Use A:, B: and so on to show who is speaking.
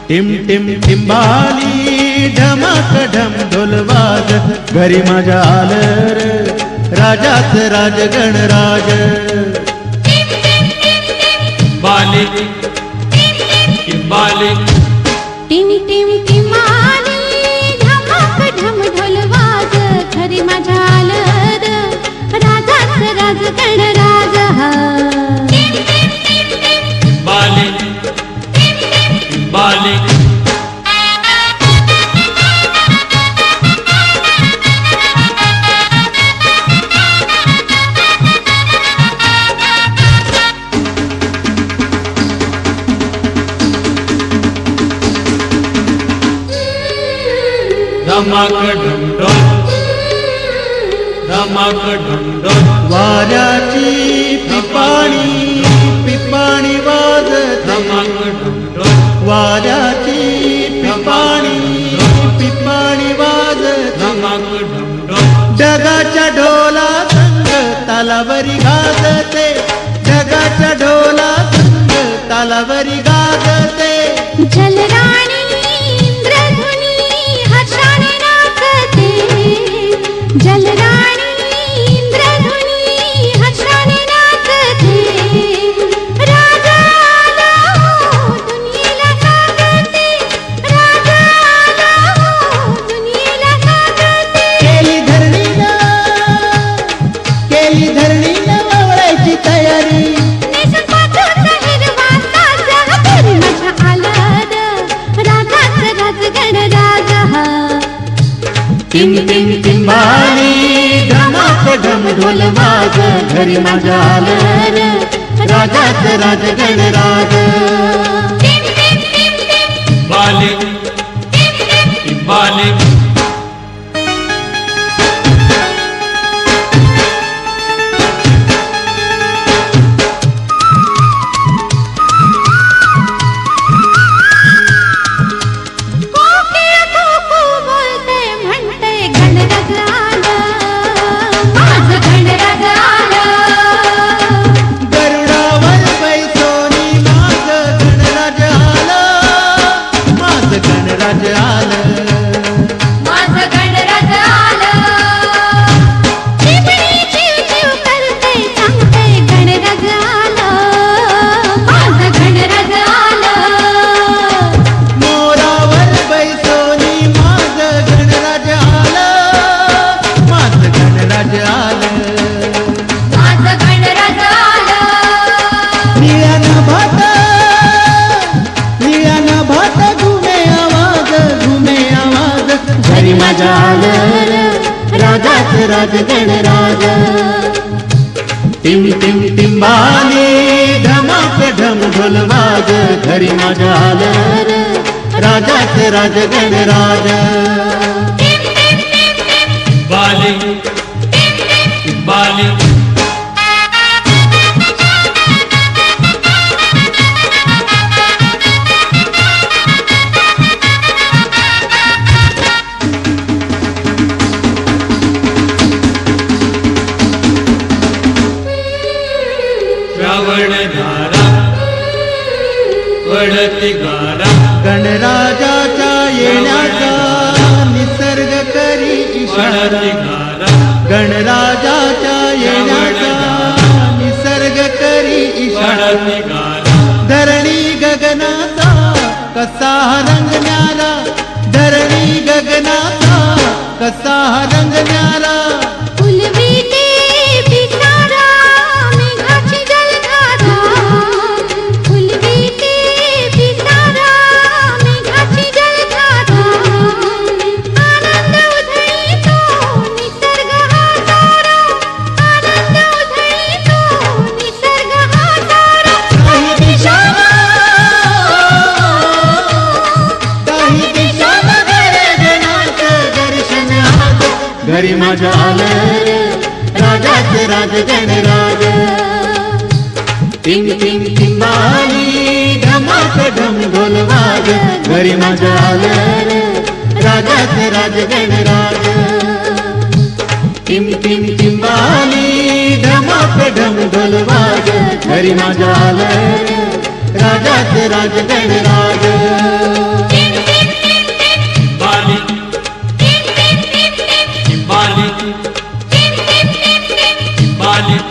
A: team team टिंबाली ढमाक ढम ढोलवाज घरी माझ्या आलं रे राजाच राज गणराज
B: बाली टिंबाली
C: टिम टिम टिंबाली ढमाक ढम ढोलवाज घरी माझ्या आलं रे राजाच राज गणराज
B: बाली बाली धमाक ढमढम धमाक ढमढम
A: वाऱ्याची पिपाणी पिपाणी वाजत
B: धमाक ढमढम
A: वाऱ्याची पिपाणी पिपाणी वाजत
B: धमाक ढमढम
A: ढगाच्या ढोला संग तालावरी गाजते ढगाच्या ढोला संग तालावरी गाजते
C: जलराणी इंद्रधुनी हर्षाने नाचते जलराणी इंद्रधुनी हर्षाने नाचते राजा आला हो दुनियेला सांगते राजा आला हो दुनियेला सांगते
A: केली धरणीला वळायची तयारी
C: नेसून पाठवता हिरवा साज घरी माझ्या आलं रे राजाच राज गणराज
A: टिम टिम टिंबाली ढमाक ढम ढोलवाज घरी माझ्या आलं रे राजाच राज गणराज
B: बाली टिंबाली
C: कोकिळ कुकू बोलते म्हणते गणराज आलं माझं गणराज आलं
A: गरुडावर बैसोनी माझं गणराज आलं माझं गणराज आलं
C: माझं गणराज आलं चिमणी चिव चिव करते सांगते गणराज आलं माझं गणराज आलं
A: मोरावर बैसोनी माझं गणराज आलं माझं गणराज आलं
C: माझं गणराज आलं
A: निळ्यानं भात घुमे आवाज घरी माझ्या आलं रे राजाच राज गणराज टिम टिम टिंबाली ढमाक ढम ढोलवाज घरी माझ्या आलं रे राजाच राज गणराज
B: बाली टिंबाली श्रावण धारा पडती गारा
A: गणराजाच्या येण्याचा निसर्ग करी इशारा
B: पडती गारा
A: गणराजाच्या येण्याचा निसर्ग करी इशारा
B: पडती गारा
A: धरणी गगनाचा कसा रंग न्यारा धरणी गगनाचा कसा रंग न्यारा
C: फुलविते पिसारा मेघाची जलधारा फुलविते पिसारा मेघाची जलधारा आनंद उधळीतो निसर्ग हा सारा आनंद उधळीतो निसर्ग हा सारा
A: काही दिशाला गणगणाचं दर्शन आज घरी माझ्या आलं रे राजाच राज गणराज टिम टिम टिंबाली ढमाक ढम ढोलवाज घरी माझ्या आलं रे राजाच राज गणराज टिम टिम टिंबाली ढमाक ढम ढोलवाज घरी माझ्या आलं रे राजाच राज गणराज
B: आली